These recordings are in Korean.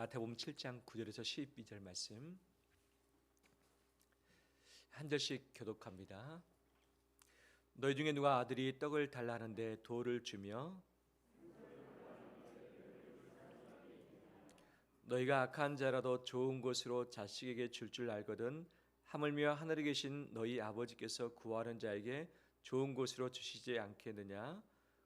마태복음 7장 9절에서 12절 말씀 한 절씩 교독합니다. 너희 중에 누가 아들이 떡을 달라 하는데 돌을 주며 너희가 악한 자라도 좋은 것으로 자식에게 줄 알거든 하물며 하늘에 계신 너희 아버지께서 구하는 자에게 좋은 것으로 주시지 않겠느냐.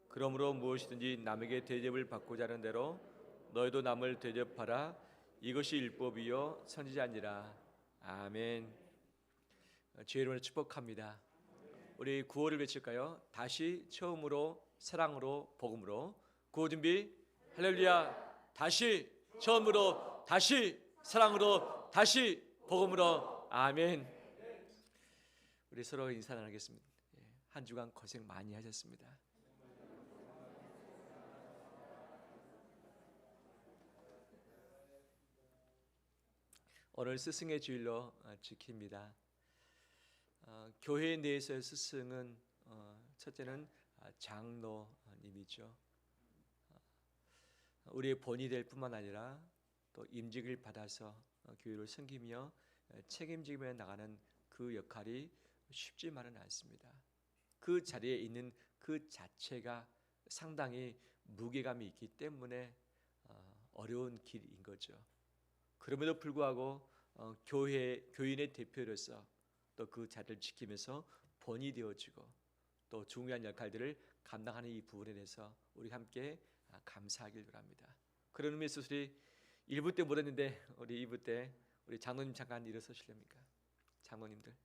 그러므로 무엇이든지 남에게 대접을 받고자 하는 대로 너희도 남을 대접하라. 이것이 율법이요 선지자니라. 아멘. 주의 이름으로 축복합니다. 우리 구호를 외칠까요? 다시 처음으로 사랑으로 복음으로. 구호 준비. 할렐루야. 다시 처음으로 다시 사랑으로 다시 복음으로. 아멘. 우리 서로 인사 나누겠습니다. 한 주간 고생 많이 하셨습니다. 오늘 스승의 주일로 지킵니다. 교회 내에서의 스승은 첫째는 장로님이죠. 우리의 본이 될 뿐만 아니라 또 임직을 받아서 교회를 섬기며 책임지며 나가는 그 역할이 쉽지만은 않습니다. 그 자리에 있는 그 자체가 상당히 무게감이 있기 때문에 어려운 길인 거죠. 그럼에도 불구하고 교인의 대표로서 또 그 자리를 지키면서 본이 되어지고 또 중요한 역할들을 감당하는 이 부분에 대해서 우리 함께 감사하길 바랍니다. 그런 의미에서 우리 1부 때 못했는데 우리 2부 때 우리 장로님 잠깐 일어서시렵니까? 장로님들,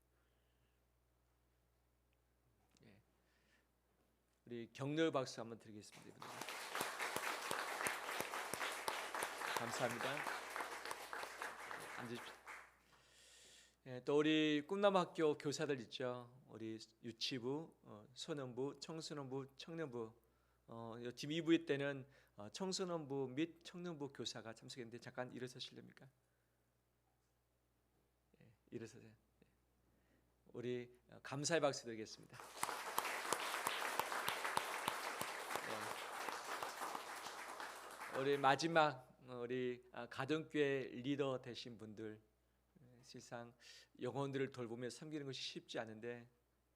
우리 격려 박수 한번 드리겠습니다. 감사합니다. 앉으십시오. 또 우리 꿈나무학교 교사들 있죠. 우리 유치부, 소년부, 청소년부, 청년부. 지금 2부 때는 청소년부 및 청년부 교사가 참석했는데 잠깐 일어서실렵니까? 일어서세요. 우리 감사의 박수 드리겠습니다. 우리 마지막 우리 가정교회 리더 되신 분들, 실상 영혼들을 돌보며 섬기는 것이 쉽지 않은데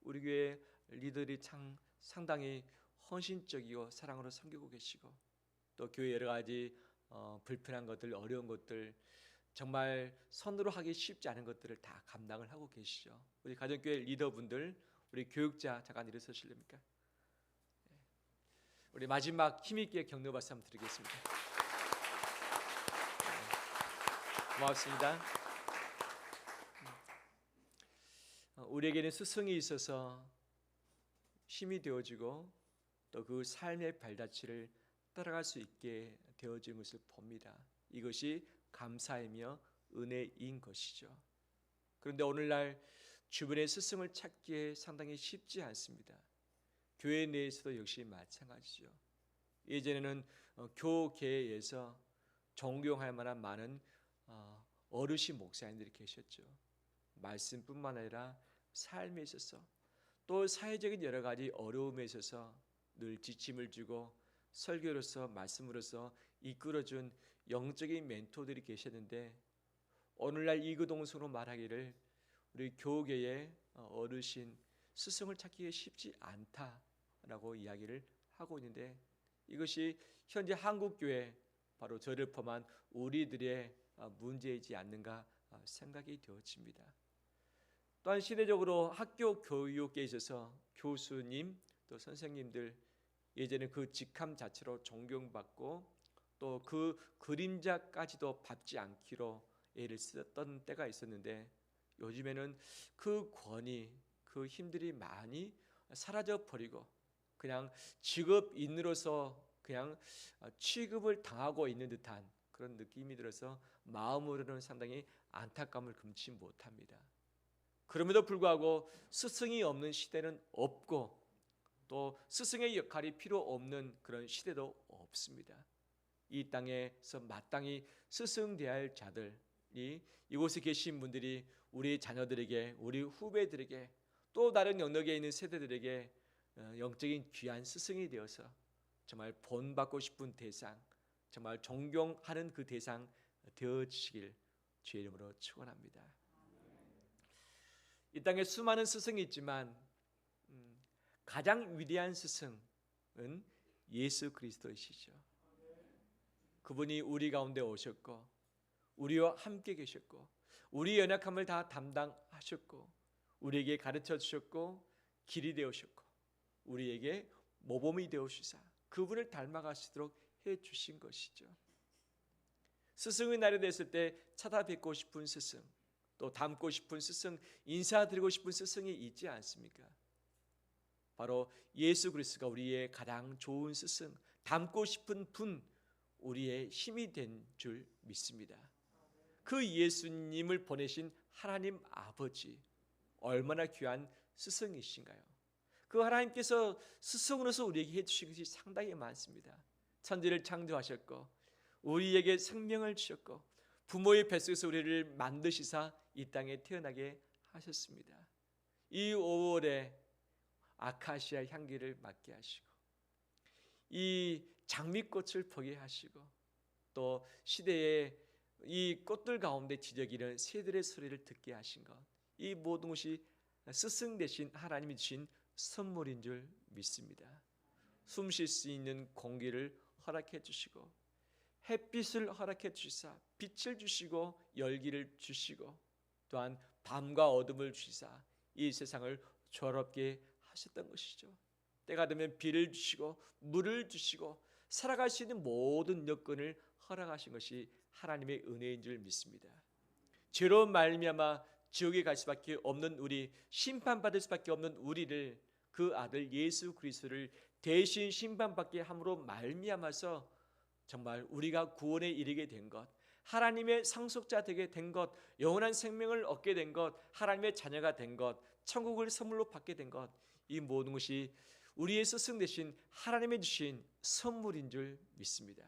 우리 교회 리더들이 참 상당히 헌신적이고 사랑으로 섬기고 계시고 또 교회 여러 가지 불편한 것들, 어려운 것들, 정말 손으로 하기 쉽지 않은 것들을 다 감당을 하고 계시죠. 우리 가정교회 리더분들, 우리 교육자 잠깐 일어서실랍니까? 우리 마지막 힘있게 격려 박수 한번 드리겠습니다. 고맙습니다. 우리에게는 스승이 있어서 힘이 되어지고 또 그 삶의 발자취를 따라갈 수 있게 되어진 것을 봅니다. 이것이 감사이며 은혜인 것이죠. 그런데 오늘날 주변의 스승을 찾기에 상당히 쉽지 않습니다. 교회 내에서도 역시 마찬가지죠. 예전에는 교계에서 존경할 만한 많은 어르신 목사님들이 계셨죠. 말씀뿐만 아니라 삶에 있어서 또 사회적인 여러 가지 어려움에 있어서 늘 지침을 주고 설교로서 말씀으로서 이끌어준 영적인 멘토들이 계셨는데 오늘날 이구동성으로 말하기를 우리 교계의 어르신 스승을 찾기가 쉽지 않다라고 이야기를 하고 있는데 이것이 현재 한국교회 바로 저를 포함한 우리들의 문제이지 않는가 생각이 되어집니다. 또한 시대적으로 학교 교육에 있어서 교수님 또 선생님들 예전에 그 직함 자체로 존경받고 또 그 그림자까지도 밟지 않기로 애를 쓰던 때가 있었는데 요즘에는 그 권위, 그 힘들이 많이 사라져 버리고 그냥 직업인으로서 그냥 취급을 당하고 있는 듯한 그런 느낌이 들어서 마음으로는 상당히 안타까움을 금치 못합니다. 그럼에도 불구하고 스승이 없는 시대는 없고 또 스승의 역할이 필요 없는 그런 시대도 없습니다. 이 땅에서 마땅히 스승 대할 자들이 이곳에 계신 분들이 우리 자녀들에게, 우리 후배들에게 또 다른 영역에 있는 세대들에게 영적인 귀한 스승이 되어서 정말 본받고 싶은 대상, 정말 존경하는 그 대상 되어지시길 주의 이름으로 축원합니다. 이 땅에 수많은 스승이 있지만 가장 위대한 스승은 예수 그리스도이시죠. 그분이 우리 가운데 오셨고 우리와 함께 계셨고 우리의 연약함을 다 담당하셨고 우리에게 가르쳐 주셨고 길이 되오셨고 우리에게 모범이 되오시사 그분을 닮아가시도록 해주신 것이죠. 스승의 날이 됐을 때 찾아뵙고 싶은 스승, 또 닮고 싶은 스승, 인사드리고 싶은 스승이 있지 않습니까? 바로 예수 그리스도가 우리의 가장 좋은 스승, 닮고 싶은 분, 우리의 힘이 된 줄 믿습니다. 그 예수님을 보내신 하나님 아버지, 얼마나 귀한 스승이신가요? 그 하나님께서 스승으로서 우리에게 해주신 것이 상당히 많습니다. 천지를 창조하셨고 우리에게 생명을 주셨고 부모의 뱃속에서 우리를 만드시사 이 땅에 태어나게 하셨습니다. 이 5월에 아카시아 향기를 맡게 하시고 이 장미꽃을 보게 하시고 또 시대의 이 꽃들 가운데 지저귀는 새들의 소리를 듣게 하신 것, 이 모든 것이 스승 되신 하나님이 주신 선물인 줄 믿습니다. 숨 쉴 수 있는 공기를 허락해 주시고 햇빛을 허락해 주시사 빛을 주시고 열기를 주시고 또한 밤과 어둠을 주시사 이 세상을 조화롭게 하셨던 것이죠. 때가 되면 비를 주시고 물을 주시고 살아갈 수 있는 모든 여건을 허락하신 것이 하나님의 은혜인 줄 믿습니다. 죄로 말미암아 지옥에 갈 수밖에 없는 우리, 심판받을 수밖에 없는 우리를 그 아들 예수 그리스도를 대신 심판받게 함으로 말미암아서 정말 우리가 구원에 이르게 된 것, 하나님의 상속자 되게 된 것, 영원한 생명을 얻게 된 것, 하나님의 자녀가 된 것, 천국을 선물로 받게 된 것, 이 모든 것이 우리의 스승 되신 하나님의 주신 선물인 줄 믿습니다.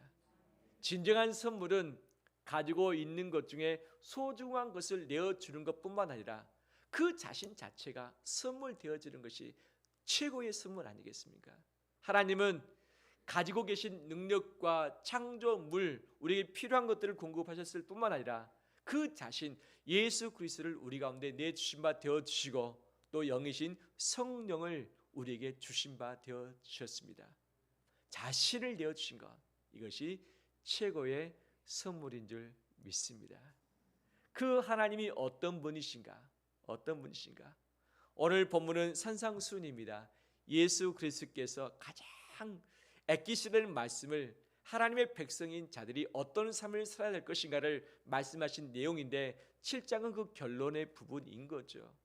진정한 선물은 가지고 있는 것 중에 소중한 것을 내어주는 것뿐만 아니라 그 자신 자체가 선물 되어지는 것이 최고의 선물 아니겠습니까? 하나님은 가지고 계신 능력과 창조물, 우리에게 필요한 것들을 공급하셨을 뿐만 아니라 그 자신 예수 그리스도를 우리 가운데 내주신 바 되어주시고 또 영이신 성령을 우리에게 주신 바 되어주셨습니다. 자신을 내어주신 것, 이것이 최고의 선물인 줄 믿습니다. 그 하나님이 어떤 분이신가? 어떤 분이신가? 오늘 본문은 산상수훈입니다. 예수 그리스도께서 가장 애끼시는 말씀을 하나님의 백성인 자들이 어떤 삶을 살아야 될 것인가를 말씀하신 내용인데 7장은 그 결론의 부분인 거죠.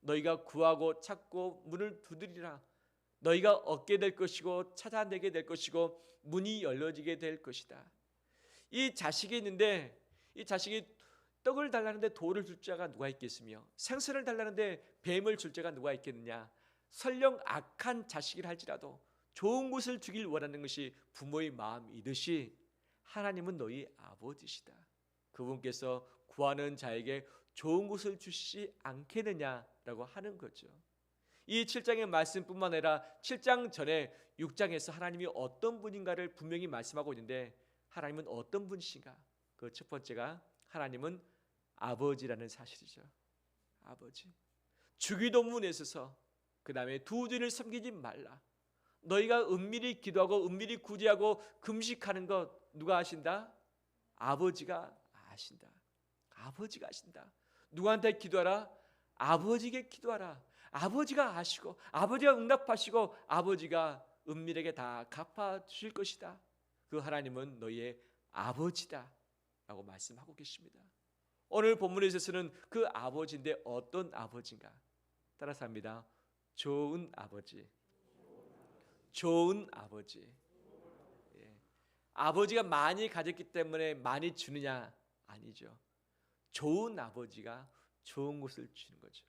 너희가 구하고 찾고 문을 두드리라. 너희가 얻게 될 것이고 찾아내게 될 것이고 문이 열려지게 될 것이다. 이 자식이 있는데 이 자식이 떡을 달라는데 돌을 줄 자가 누가 있겠으며 생선을 달라는데 뱀을 줄 자가 누가 있겠느냐. 설령 악한 자식이라 할지라도 좋은 것을 주길 원하는 것이 부모의 마음이듯이 하나님은 너희 아버지시다. 그분께서 구하는 자에게 좋은 것을 주시지 않겠느냐라고 하는 거죠. 이 7장의 말씀뿐만 아니라 7장 전에 6장에서 하나님이 어떤 분인가를 분명히 말씀하고 있는데 하나님은 어떤 분이신가? 그 첫 번째가 하나님은 아버지라는 사실이죠. 아버지. 주기도문에 있어서 그 다음에 두 주를 섬기지 말라. 너희가 은밀히 기도하고 은밀히 구제하고 금식하는 것 누가 아신다? 아버지가 아신다. 아버지가 아신다. 누구한테 기도하라? 아버지에게 기도하라. 아버지가 아시고 아버지가 응답하시고 아버지가 은밀하게 다 갚아주실 것이다. 그 하나님은 너희의 아버지다 라고 말씀하고 계십니다. 오늘 본문에 있어서는 그 아버지인데 어떤 아버지인가? 따라서 합니다. 좋은 아버지. 좋은 아버지. 예. 아버지가 많이 가졌기 때문에 많이 주느냐? 아니죠. 좋은 아버지가 좋은 것을 주는 거죠.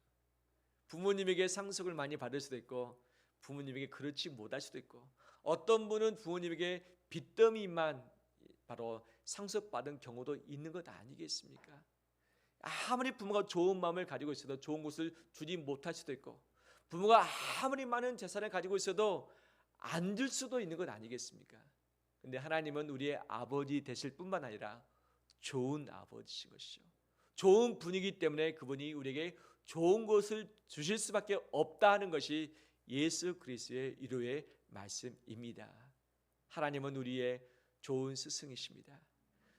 부모님에게 상속을 많이 받을 수도 있고 부모님에게 그렇지 못할 수도 있고 어떤 분은 부모님에게 빚더미만 바로 상속받은 경우도 있는 것 아니겠습니까? 아무리 부모가 좋은 마음을 가지고 있어도 좋은 것을 주지 못할 수도 있고 부모가 아무리 많은 재산을 가지고 있어도 안 줄 수도 있는 것 아니겠습니까? 근데 하나님은 우리의 아버지 되실 뿐만 아니라 좋은 아버지신 것이죠. 좋은 분이기 때문에 그분이 우리에게 좋은 것을 주실 수밖에 없다는 것이 예수 그리스도의 위로의 말씀입니다. 하나님은 우리의 좋은 스승이십니다.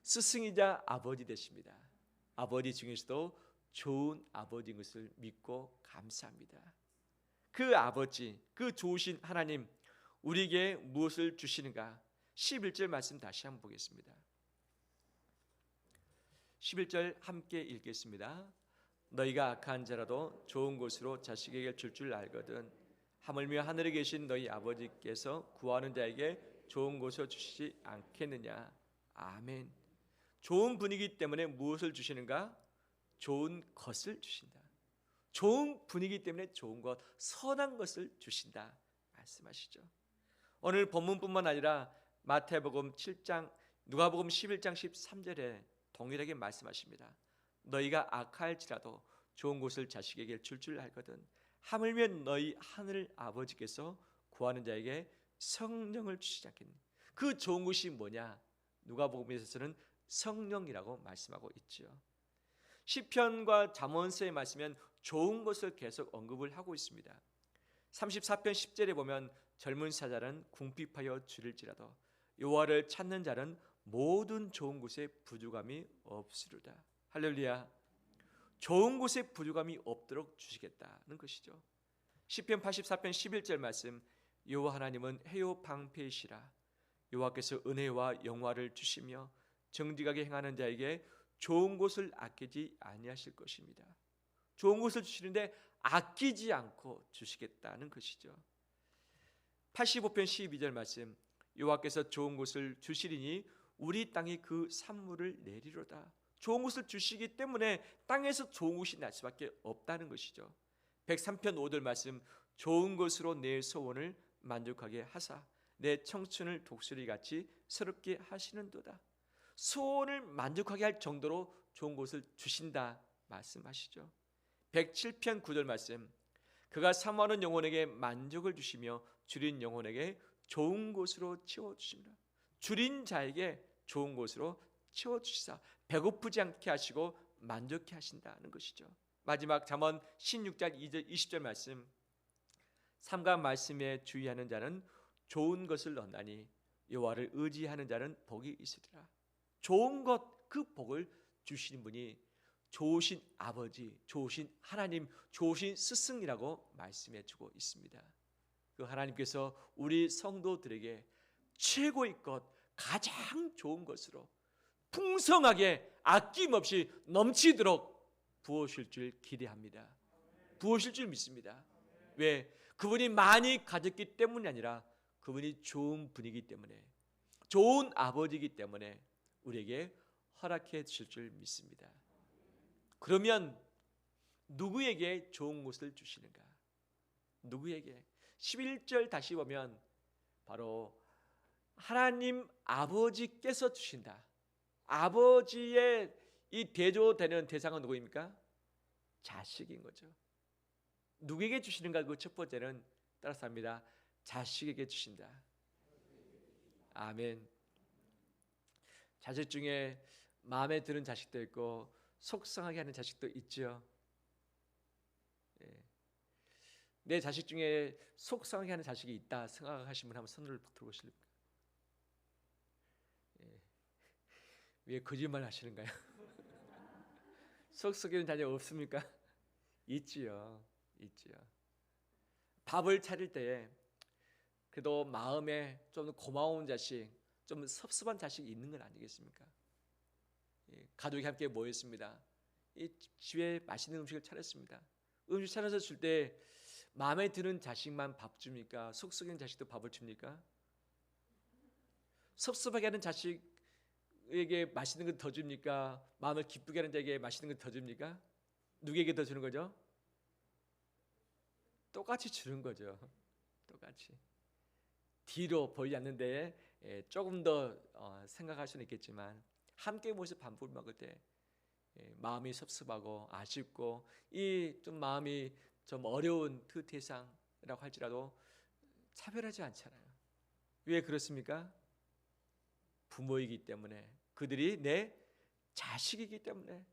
스승이자 아버지 되십니다. 아버지 중에서도 좋은 아버지인 것을 믿고 감사합니다. 그 아버지, 그 좋으신 하나님, 우리에게 무엇을 주시는가? 11절 말씀 다시 한번 보겠습니다. 11절 함께 읽겠습니다. 너희가 악한 자라도 좋은 곳으로 자식에게 줄 알거든 하물며 하늘에 계신 너희 아버지께서 구하는 자에게 좋은 곳을 주시지 않겠느냐. 아멘. 좋은 분위기 때문에 무엇을 주시는가? 좋은 것을 주신다. 좋은 분위기 때문에 좋은 것, 선한 것을 주신다 말씀하시죠. 오늘 본문뿐만 아니라 마태복음 7장, 누가복음 11장 13절에 동일하게 말씀하십니다. 너희가 악할지라도 좋은 것을 자식에게 줄 알거든 하물며 너희 하늘 아버지께서 구하는 자에게 성령을 주시지 않겠니. 그 좋은 것이 뭐냐? 누가복음에서는 성령이라고 말씀하고 있죠. 시편과 잠언서에 말씀은 좋은 것을 계속 언급을 하고 있습니다. 34편 10절에 보면 젊은 사자는 궁핍하여 줄일지라도 여호와를 찾는 자는 모든 좋은 곳에 부족함이 없으리로다. 할렐루야. 좋은 곳에 부족함이 없도록 주시겠다는 것이죠. 시편 84편 11절 말씀, 여호와 하나님은 해요 방패이시라. 여호와께서 은혜와 영화를 주시며 정직하게 행하는 자에게 좋은 곳을 아끼지 아니하실 것입니다. 좋은 곳을 주시는데 아끼지 않고 주시겠다는 것이죠. 85편 12절 말씀, 여호와께서 좋은 곳을 주시리니 우리 땅이 그 산물을 내리로다. 좋은 것을 주시기 때문에 땅에서 좋은 것이 날 수밖에 없다는 것이죠. 103편 5절 말씀, 좋은 것으로 내 소원을 만족하게 하사 내 청춘을 독수리같이 새롭게 하시는도다. 소원을 만족하게 할 정도로 좋은 것을 주신다 말씀하시죠. 107편 9절 말씀, 그가 사모하는 영혼에게 만족을 주시며 줄인 영혼에게 좋은 것으로 채워주십니다. 줄인 자에게 좋은 것으로 채워주시사 배고프지 않게 하시고 만족케 하신다는 것이죠. 마지막 잠언 16장 2절 20절 말씀, 삼가 말씀에 주의하는 자는 좋은 것을 얻나니 여호와를 의지하는 자는 복이 있으리라. 좋은 것, 그 복을 주시는 분이 좋으신 아버지, 좋으신 하나님, 좋으신 스승이라고 말씀해 주고 있습니다. 그 하나님께서 우리 성도들에게 최고의 것, 가장 좋은 것으로 풍성하게 아낌없이 넘치도록 부으실 줄 기대합니다. 부으실 줄 믿습니다. 왜? 그분이 많이 가졌기 때문이 아니라 그분이 좋은 분이기 때문에, 좋은 아버지이기 때문에 우리에게 허락해 주실 줄 믿습니다. 그러면 누구에게 좋은 것을 주시는가? 누구에게? 11절 다시 보면 바로 하나님 아버지께서 주신다. 아버지의 이 대조되는 대상은 누구입니까? 자식인 거죠. 누구에게 주시는가? 그 첫 번째는 따라서 합니다. 자식에게 주신다. 아멘. 자식 중에 마음에 드는 자식도 있고 속상하게 하는 자식도 있죠. 내 자식 중에 속상하게 하는 자식이 있다 생각하시는 분 한번 손을 들어보실까요? 왜 거짓말 하시는가요? 속 썩이는 자녀 없습니까? 있지요. 밥을 차릴 때에 그래도 마음에 좀 고마운 자식, 좀 섭섭한 자식이 있는 건 아니겠습니까? 가족이 함께 모였습니다. 이 집에 맛있는 음식을 차렸습니다. 음식 차려서 줄 때 마음에 드는 자식만 밥 줍니까? 속 썩이는 자식도 밥을 줍니까? 섭섭하게 하는 자식에게 맛있는 걸 더 줍니까? 마음을 기쁘게 하는 자에게 맛있는 걸 더 줍니까? 누구에게 더 주는 거죠? 똑같이 주는 거죠. 똑같이. 뒤로 보이지 않는데 조금 더 생각할 수는 있겠지만 함께 모여서 밥을 먹을 때 마음이 섭섭하고 아쉽고 이 좀 마음이 좀 어려운 그 대상이라고 할지라도 차별하지 않잖아요. 왜 그렇습니까? 부모이기 때문에 그들이 내 자식이기 때문에,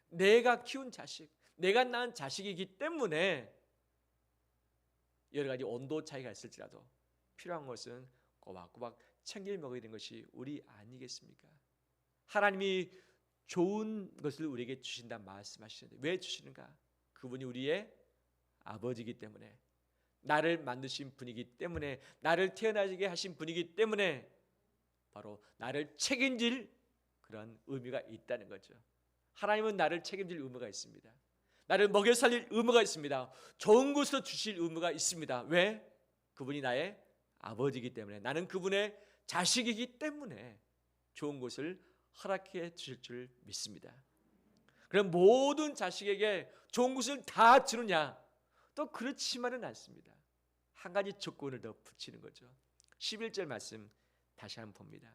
내가 키운 자식, 내가 낳은 자식이기 때문에 여러 가지 온도 차이가 있을지라도 필요한 것은 꼬박꼬박 챙겨 먹어야 되는 것이 우리 아니겠습니까? 하나님이 좋은 것을 우리에게 주신다 말씀하시는데 왜 주시는가? 그분이 우리의 아버지이기 때문에, 나를 만드신 분이기 때문에, 나를 태어나게 하신 분이기 때문에 바로 나를 책임질 그런 의미가 있다는 거죠. 하나님은 나를 책임질 의무가 있습니다. 나를 먹여 살릴 의무가 있습니다. 좋은 것으로 주실 의무가 있습니다. 왜? 그분이 나의 아버지이기 때문에, 나는 그분의 자식이기 때문에 좋은 것을 허락해 주실 줄 믿습니다. 그럼 모든 자식에게 좋은 것을 다 주느냐? 또 그렇지만은 않습니다. 한 가지 조건을 더 붙이는 거죠. 11절 말씀 다시 한번 봅니다.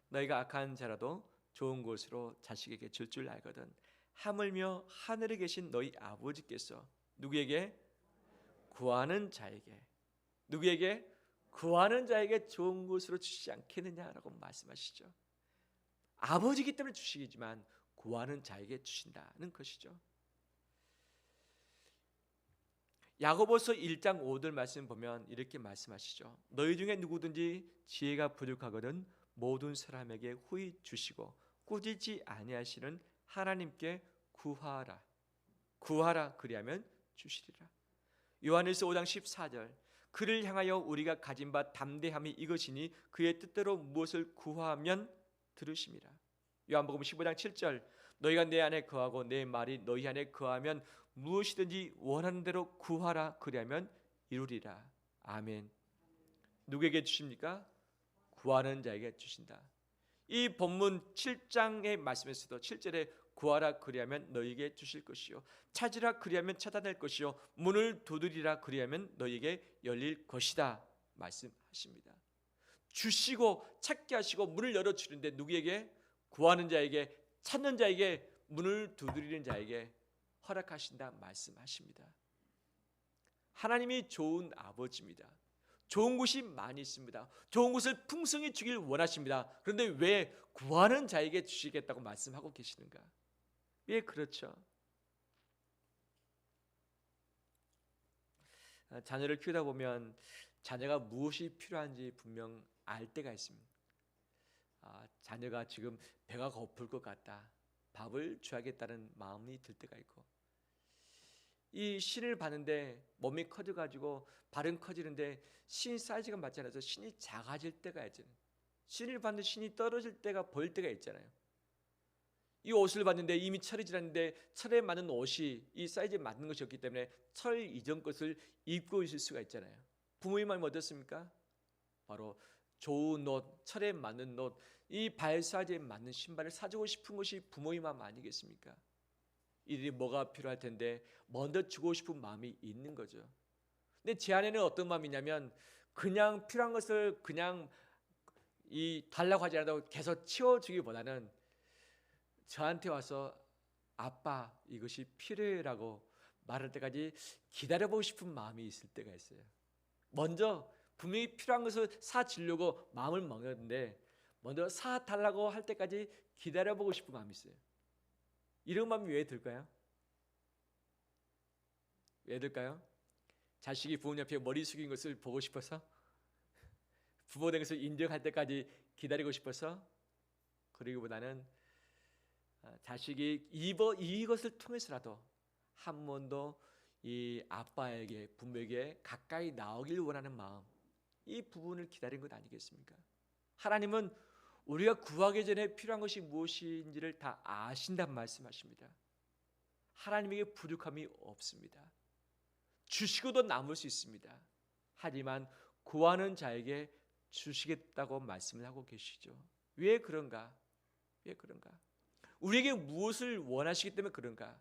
너희가 악한 자라도 좋은 것으로 자식에게 줄 줄 알거든 하물며 하늘에 계신 너희 아버지께서 누구에게? 구하는 자에게, 누구에게? 구하는 자에게 좋은 것으로 주시지 않겠느냐라고 말씀하시죠. 아버지이기 때문에 주시지만 구하는 자에게 주신다는 것이죠. 야고보서 1장 5절 말씀 보면 이렇게 말씀하시죠. 너희 중에 누구든지 지혜가 부족하거든 모든 사람에게 후히 주시고 꾸짖지 아니하시는 하나님께 구하라. 구하라 그리하면 주시리라. 요한일서 5장 14절 그를 향하여 우리가 가진 바 담대함이 이것이니 그의 뜻대로 무엇을 구하면 들으심이라. 요한복음 15장 7절 너희가 내 안에 거하고 내 말이 너희 안에 거하면 무엇이든지 원하는 대로 구하라 그리하면 이루리라. 아멘. 누구에게 주십니까? 구하는 자에게 주신다. 이 본문 7장의 말씀에서도 7절에 구하라 그리하면 너희에게 주실 것이요 찾으라 그리하면 찾아낼 것이요 문을 두드리라 그리하면 너희에게 열릴 것이다 말씀하십니다. 주시고 찾게 하시고 문을 열어주는데 누구에게? 구하는 자에게, 찾는 자에게, 문을 두드리는 자에게 허락하신다 말씀하십니다. 하나님이 좋은 아버지입니다. 좋은 것이 많이 있습니다. 좋은 것을 풍성히 주길 원하십니다. 그런데 왜 구하는 자에게 주시겠다고 말씀하고 계시는가? 왜 그렇죠? 자녀를 키우다 보면 자녀가 무엇이 필요한지 분명 알 때가 있습니다. 자녀가 지금 배가 고플 것 같다. 밥을 줘야겠다는 마음이 들 때가 있고, 이 신을 봤는데 몸이 커져가지고 발은 커지는데 신 사이즈가 맞지 않아서 신이 작아질 때가 있잖아요. 신을 봤는데 신이 떨어질 때가 보일 때가 있잖아요. 이 옷을 봤는데 이미 철이 지났는데 철에 맞는 옷이 이 사이즈에 맞는 것이 없기 때문에 철 이전 것을 입고 있을 수가 있잖아요. 부모의 마음이 어떻습니까? 바로 좋은 옷, 철에 맞는 옷, 이 발 사이즈에 맞는 신발을 사주고 싶은 것이 부모의 마음 아니겠습니까? 이들이 뭐가 필요할 텐데 먼저 주고 싶은 마음이 있는 거죠. 근데 제 안에는 어떤 마음이냐면 그냥 필요한 것을 그냥 달라고 하지 않아도 계속 치워주기보다는 저한테 와서 아빠 이것이 필요해라고 말할 때까지 기다려보고 싶은 마음이 있을 때가 있어요. 먼저 분명히 필요한 것을 사주려고 마음을 먹었는데 먼저 사달라고 할 때까지 기다려보고 싶은 마음이 있어요. 이런 마음이 왜 들까요? 왜 들까요? 자식이 부모 옆에 머리 숙인 것을 보고 싶어서? 부모 된 것을 인정할 때까지 기다리고 싶어서? 그러기보다는 자식이 이것을 통해서라도 한 번도 이 아빠에게, 부모에게 가까이 나오길 원하는 마음, 이 부분을 기다린 것 아니겠습니까? 하나님은 우리가 구하기 전에 필요한 것이 무엇인지를 다 아신단 말씀하십니다. 하나님에게 부족함이 없습니다. 주시고도 남을 수 있습니다. 하지만 구하는 자에게 주시겠다고 말씀을 하고 계시죠. 왜 그런가? 왜 그런가? 우리에게 무엇을 원하시기 때문에 그런가?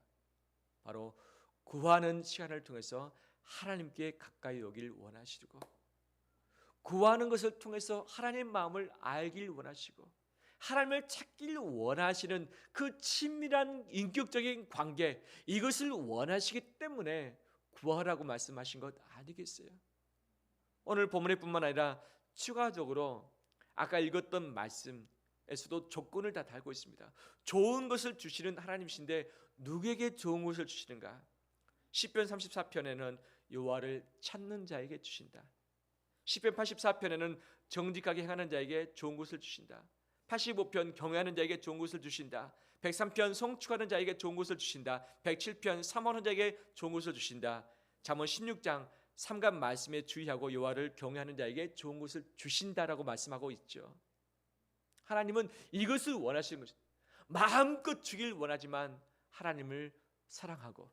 바로 구하는 시간을 통해서 하나님께 가까이 오길 원하시고, 구하는 것을 통해서 하나님의 마음을 알길 원하시고, 하나님을 찾길 원하시는 그 친밀한 인격적인 관계, 이것을 원하시기 때문에 구하라고 말씀하신 것 아니겠어요? 오늘 본문의 뿐만 아니라 추가적으로 아까 읽었던 말씀, 에서도 조건을 다 달고 있습니다. 좋은 것을 주시는 하나님이신데 누구에게 좋은 것을 주시는가? 시편 34편에는 여호와를 찾는 자에게 주신다. 시편 84편에는 정직하게 행하는 자에게 좋은 것을 주신다. 85편 경외하는 자에게 좋은 것을 주신다. 103편 성축하는 자에게 좋은 것을 주신다. 107편 사모하는 자에게 좋은 것을 주신다. 잠언 16장 3간 말씀에 주의하고 여호와를 경외하는 자에게 좋은 것을 주신다라고 말씀하고 있죠. 하나님은 이것을 원하시는 것입니다. 마음껏 주길 원하지만 하나님을 사랑하고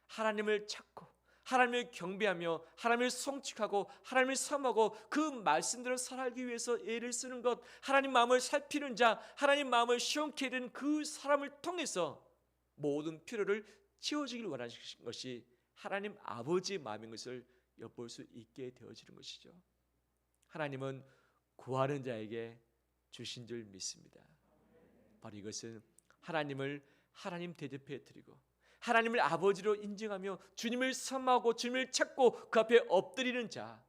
하나님을 찾고 하나님을 경배하며 하나님을 성축하고 하나님을 사모하고 그 말씀대로 살아가기 위해서 애를 쓰는 것, 하나님 마음을 살피는 자, 하나님 마음을 시원케 하는 그 사람을 통해서 모든 필요를 채워주길 원하시는 것이 하나님 아버지의 마음인 것을 엿볼 수 있게 되어지는 것이죠. 하나님은 구하는 자에게 주신 줄 믿습니다. 바로 이것은 하나님을 하나님 대접해 드리고 하나님을 아버지로 인정하며 주님을 사모하고 주님을 찾고 그 앞에 엎드리는 자,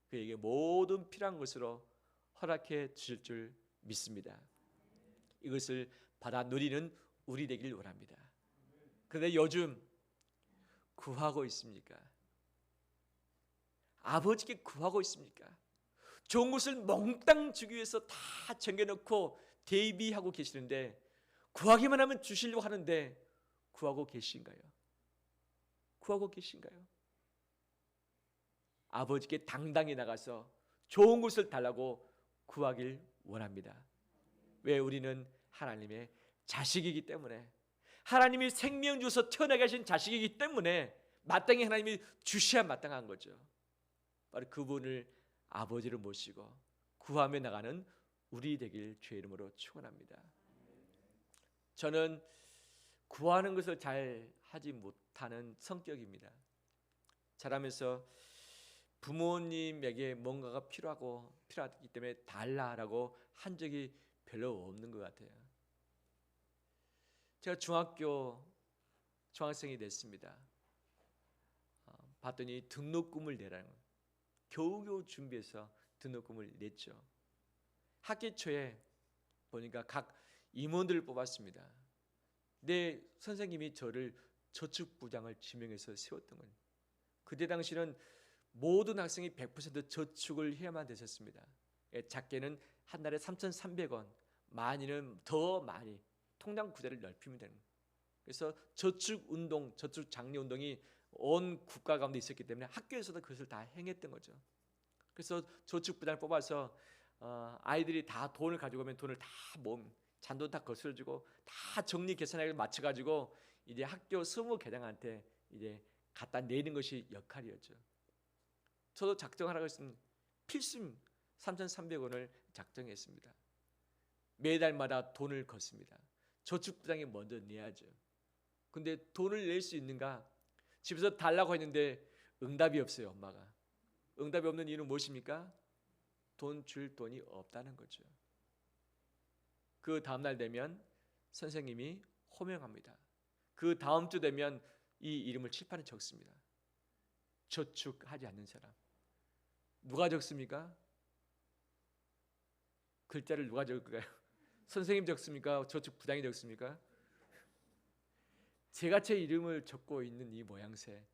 그에게 모든 필요한 것으로 허락해 주실 줄 믿습니다. 이것을 받아 누리는 우리 되길 원합니다. 그런데 요즘 구하고 있습니까? 아버지께 구하고 있습니까? 좋은 것을 몽땅 주기 위해서 다 챙겨놓고 대비하고 계시는데 구하기만 하면 주시려고 하는데 구하고 계신가요? 구하고 계신가요? 아버지께 당당히 나가서 좋은 것을 달라고 구하길 원합니다. 왜? 우리는 하나님의 자식이기 때문에, 하나님이 생명 주셔서 태어나게 하신 자식이기 때문에 마땅히 하나님이 주셔야 마땅한 거죠. 바로 그분을 아버지를 모시고 구하며 나가는 우리 되길 주의 이름으로 축원합니다. 저는 구하는 것을 잘 하지 못하는 성격입니다. 자라면서 부모님에게 뭔가가 필요하기 때문에 달라라고 한 적이 별로 없는 것 같아요. 제가 중학생이 됐습니다. 봤더니 등록금을 내라는 거예요. 겨우겨우 준비해서 등록금을 냈죠. 학기 초에 보니까 각 임원들을 뽑았습니다. 내 선생님이 저를 저축부장을 지명해서 세웠던 거예요. 그때 당시는 모든 학생이 100% 저축을 해야만 됐었습니다. 작게는 한 달에 3,300원, 많이는 더 많이 통장 구제를 넓히면 되는 거예요. 그래서 저축운동, 저축장려운동이 온 국가 가운데 있었기 때문에 학교에서도 그것을 다 행했던 거죠. 그래서 저축부장을 뽑아서 아이들이 다 돈을 가지고 오면 돈을 다 잔돈 다 거슬러주고 다 정리 계산하게 맞춰가지고 이제 학교 서무계장한테 이제 갖다 내는 것이 역할이었죠. 저도 작정하라고 했으면 필수임 3,300원을 작정했습니다. 매달마다 돈을 걷습니다. 저축부장이 먼저 내야죠. 근데 돈을 낼 수 있는가? 집에서 달라고 했는데 응답이 없어요. 엄마가. 응답이 없는 이유는 무엇입니까? 돈 줄 돈이 없다는 거죠. 그 다음날 되면 선생님이 호명합니다. 그 다음 주 되면 이 이름을 칠판에 적습니다. 저축하지 않는 사람. 누가 적습니까? 글자를 누가 적을까요? 선생님 적습니까? 저축부장이 적습니까? 제가 제 이름을 적고 있는 이 모양새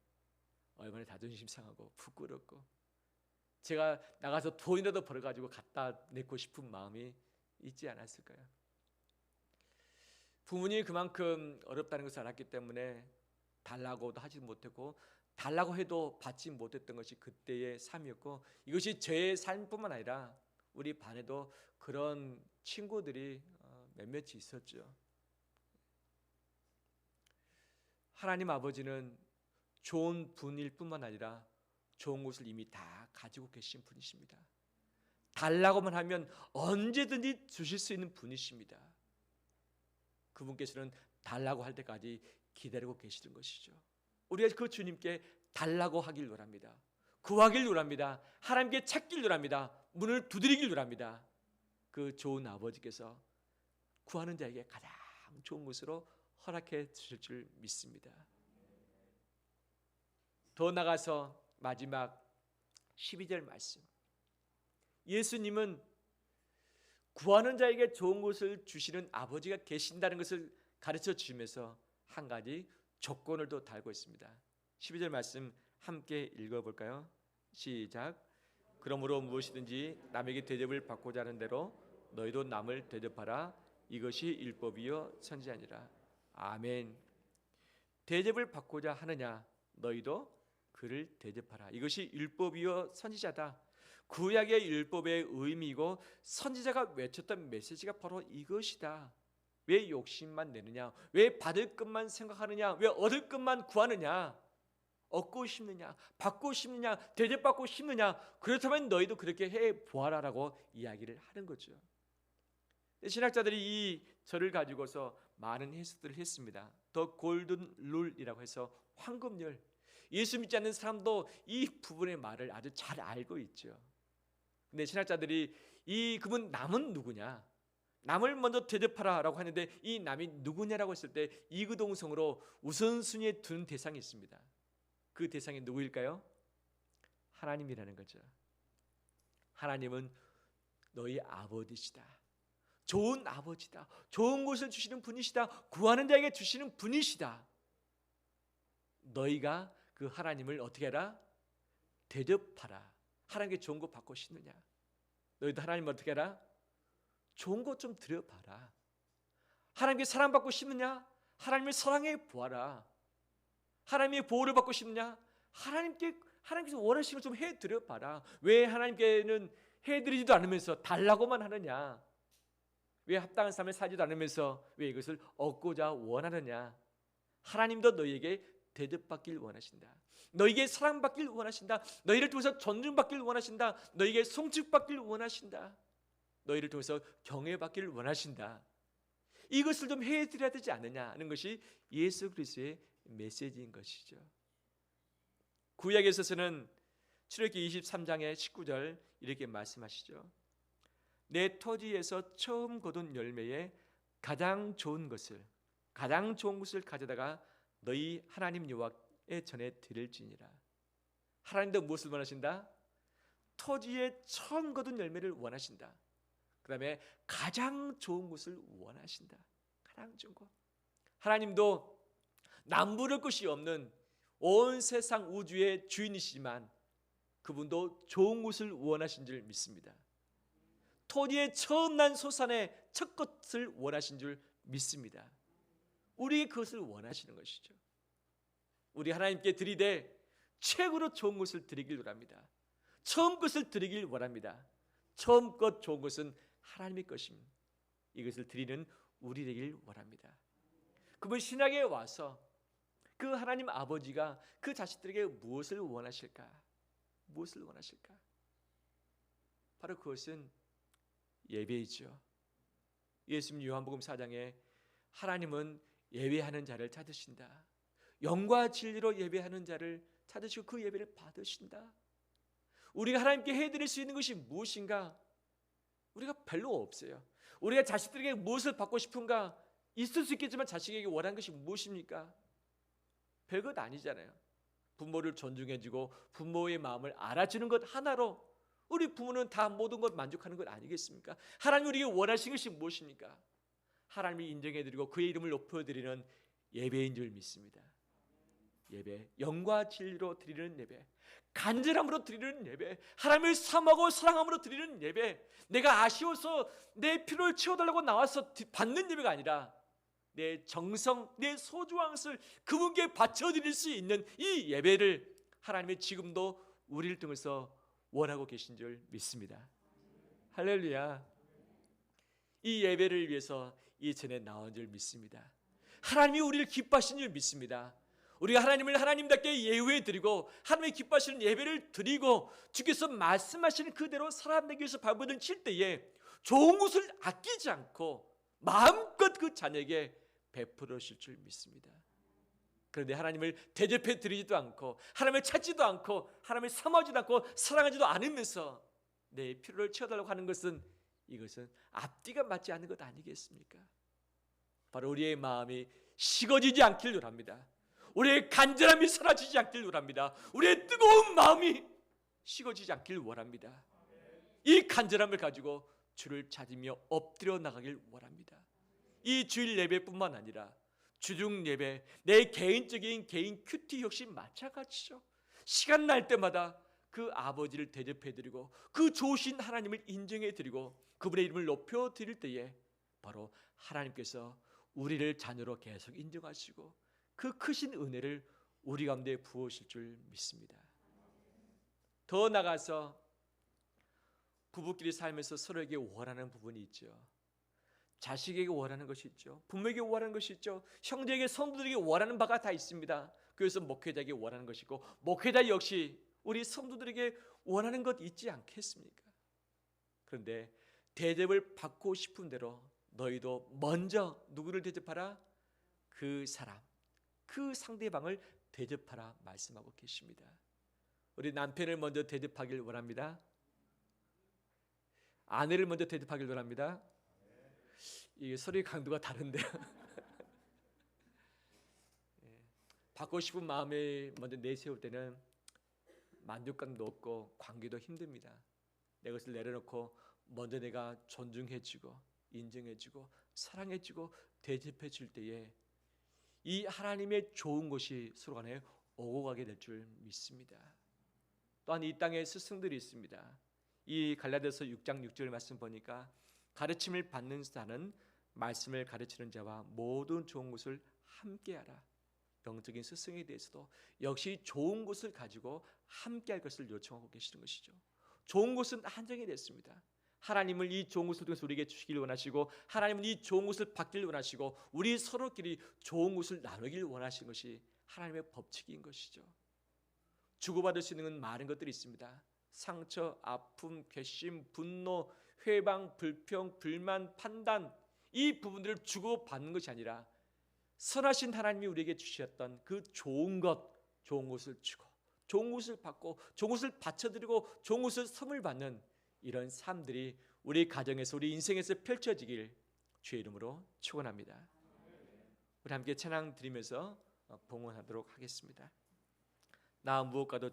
얼마나 자존심 상하고 부끄럽고 제가 나가서 돈이라도 벌어가지고 갖다 내고 싶은 마음이 있지 않았을까요? 부모님이 그만큼 어렵다는 것을 알았기 때문에 달라고도 하지 못했고 달라고 해도 받지 못했던 것이 그때의 삶이었고 이것이 제 삶뿐만 아니라 우리 반에도 그런 친구들이 몇몇이 있었죠. 하나님 아버지는 좋은 분일 뿐만 아니라 좋은 것을 이미 다 가지고 계신 분이십니다. 달라고만 하면 언제든지 주실 수 있는 분이십니다. 그분께서는 달라고 할 때까지 기다리고 계시는 것이죠. 우리가 그 주님께 달라고 하길 원합니다. 구하길 원합니다. 하나님께 찾길 원합니다. 문을 두드리길 원합니다. 그 좋은 아버지께서 구하는 자에게 가장 좋은 것으로 허락해 주실 줄 믿습니다. 더 나가서 마지막 12절 말씀. 예수님은 구하는 자에게 좋은 것을 주시는 아버지가 계신다는 것을 가르쳐 주시면서 한 가지 조건을 또 달고 있습니다. 12절 말씀 함께 읽어볼까요? 시작. 그러므로 무엇이든지 남에게 대접을 받고자 하는 대로 너희도 남을 대접하라. 이것이 율법이요 선지자니라. 아멘. 대접을 받고자 하느냐? 너희도 그를 대접하라. 이것이 율법이요 선지자다. 구약의 율법의 의미이고 선지자가 외쳤던 메시지가 바로 이것이다. 왜 욕심만 내느냐? 왜 받을 것만 생각하느냐? 왜 얻을 것만 구하느냐? 얻고 싶느냐? 받고 싶느냐? 대접받고 싶느냐? 그렇다면 너희도 그렇게 해 보아라라고 이야기를 하는 거죠. 신학자들이 이 절을 가지고서 많은 해석들을 했습니다. 더 골든 룰이라고 해서 황금률. 예수 믿지 않는 사람도 이 부분의 말을 아주 잘 알고 있죠. 근데 신학자들이 그분 남은 누구냐? 남을 먼저 대접하라라고 하는데 이 남이 누구냐라고 했을 때 이구동성으로 우선순위에 두는 대상이 있습니다. 그 대상이 누구일까요? 하나님이라는 거죠. 하나님은 너희 아버지시다. 좋은 아버지다. 좋은 것을 주시는 분이시다. 구하는 자에게 주시는 분이시다. 너희가 그 하나님을 어떻게 해라? 대접하라. 하나님께 좋은 거 받고 싶느냐? 너희도 하나님을 어떻게 해라? 좋은 것 좀 드려봐라. 하나님께 사랑받고 싶느냐? 하나님을 사랑해 보아라. 하나님의 보호를 받고 싶느냐? 하나님께서 원하시는 걸 좀 해드려봐라. 왜 하나님께는 해드리지도 않으면서 달라고만 하느냐? 왜 합당한 삶을 살지도 않으면서 왜 이것을 얻고자 원하느냐? 하나님도 너희에게 대접받길 원하신다. 너희에게 사랑받길 원하신다. 너희를 통해서 존중받길 원하신다. 너희에게 송축받길 원하신다. 너희를 통해서 경외받길 원하신다. 이것을 좀 해드려야 되지 않느냐는 것이 예수 그리스도의 메시지인 것이죠. 구약에 있어서는 출애굽기 23장의 19절 이렇게 말씀하시죠. 내 토지에서 처음 거둔 열매에 가장 좋은 것을 가져다가 너희 하나님 여호와의 전에 드릴지니라. 하나님도 무엇을 원하신다? 토지에 처음 거둔 열매를 원하신다. 그 다음에 가장 좋은 것을 원하신다. 가장 좋은 것. 하나님도 남부를 것이 없는 온 세상 우주의 주인이시지만 그분도 좋은 것을 원하신 줄 믿습니다. 토지에 처음 난 소산의 첫 것을 원하신 줄 믿습니다. 우리에게 그것을 원하시는 것이죠. 우리 하나님께 드리되 최고로 좋은 것을 드리길 원합니다. 처음 것을 드리길 원합니다. 처음 것 좋은 것은 하나님의 것입니다. 이것을 드리는 우리 되길 원합니다. 그분 신약에 와서 그 하나님 아버지가 그 자식들에게 무엇을 원하실까? 무엇을 원하실까? 바로 그것은 예배이죠. 예수님 요한복음 4장에 하나님은 예배하는 자를 찾으신다. 영과 진리로 예배하는 자를 찾으시고 그 예배를 받으신다. 우리가 하나님께 해드릴 수 있는 것이 무엇인가? 우리가 별로 없어요. 우리가 자식들에게 무엇을 받고 싶은가? 있을 수 있겠지만 자식에게 원하는 것이 무엇입니까? 별것 아니잖아요. 부모를 존중해주고 부모의 마음을 알아주는 것 하나로 우리 부모는 다 모든 것 만족하는 것 아니겠습니까? 하나님이 우리에게 원하시는 것이 무엇입니까? 하나님이 인정해드리고 그의 이름을 높여드리는 예배인 줄 믿습니다. 예배, 영과 진리로 드리는 예배, 간절함으로 드리는 예배, 하나님을 사모하고 사랑함으로 드리는 예배, 내가 아쉬워서 내 필요를 채워달라고 나와서 받는 예배가 아니라 내 정성, 내 소중한 것을 그분께 바쳐드릴 수 있는 이 예배를 하나님이 지금도 우리를 통해서 원하고 계신 줄 믿습니다. 할렐루야. 이 예배를 위해서 이 전에 나온 줄 믿습니다. 하나님이 우리를 기뻐하신 줄 믿습니다. 우리가 하나님을 하나님답게 예우해드리고 하나님의 기뻐하시는 예배를 드리고 주께서 말씀하시는 그대로 살아내기 위해서 발버둥 칠 때에 좋은 것을 아끼지 않고 마음껏 그 자녀에게 베풀어 주실 줄 믿습니다. 그런데 하나님을 대접해 드리지도 않고 하나님을 찾지도 않고 하나님을 사모하지도 않고 사랑하지도 않으면서 내 필요를 채워달라고 하는 것은 이것은 앞뒤가 맞지 않는 것 아니겠습니까? 바로 우리의 마음이 식어지지 않길 원합니다. 우리의 간절함이 사라지지 않길 원합니다. 우리의 뜨거운 마음이 식어지지 않길 원합니다. 이 간절함을 가지고 주를 찾으며 엎드려 나가길 원합니다. 이 주일 예배뿐만 아니라 주중 예배, 내 개인적인 개인 큐티 역시 마찬가지죠. 시간 날 때마다 그 아버지를 대접해드리고 그 좋으신 하나님을 인정해드리고 그분의 이름을 높여드릴 때에 바로 하나님께서 우리를 자녀로 계속 인정하시고 그 크신 은혜를 우리 가운데 부으실 줄 믿습니다. 더 나아가서 부부끼리 살면서 서로에게 원하는 부분이 있죠. 자식에게 원하는 것이 있죠. 부모에게 원하는 것이 있죠. 형제에게, 성도들에게 원하는 바가 다 있습니다. 그래서 목회자에게 원하는 것이고 목회자 역시 우리 성도들에게 원하는 것 있지 않겠습니까? 그런데 대접을 받고 싶은 대로 너희도 먼저 누구를 대접하라? 그 사람, 그 상대방을 대접하라 말씀하고 계십니다. 우리 남편을 먼저 대접하길 원합니다. 아내를 먼저 대접하길 원합니다. 이게 소리 강도가 다른데요. 받고 싶은 마음을 먼저 내세울 때는 만족감도 없고 관계도 힘듭니다. 내 것을 내려놓고 먼저 내가 존중해주고 인정해주고 사랑해주고 대접해줄 때에 이 하나님의 좋은 것이 서로 간에 오고 가게 될 줄 믿습니다. 또한 이 땅에 스승들이 있습니다. 이 갈라디아서 6장 6절 말씀 보니까 가르침을 받는 자는 말씀을 가르치는 자와 모든 좋은 것을 함께하라. 영적인 스승에 대해서도 역시 좋은 것을 가지고 함께할 것을 요청하고 계시는 것이죠. 좋은 것은 한정이 됐습니다. 하나님은 이 좋은 것을 통해서 우리에게 주시길 원하시고 하나님은 이 좋은 것을 받길 원하시고 우리 서로끼리 좋은 것을 나누길 원하시는 것이 하나님의 법칙인 것이죠. 주고받을 수 있는 많은 것들이 있습니다. 상처, 아픔, 괘씸, 분노, 회방, 불평, 불만, 판단, 이 부분들을 주고받는 것이 아니라 선하신 하나님이 우리에게 주셨던 그 좋은 것, 좋은 것을 주고 좋은 것을 받고 좋은 것을 바쳐드리고 좋은 것을 선물 받는 이런 삶들이 우리 가정에서 우리 인생에서 펼쳐지길 주의 이름으로 축원합니다. 우리 함께 찬양 드리면서 봉헌하도록 하겠습니다. 나 무엇과도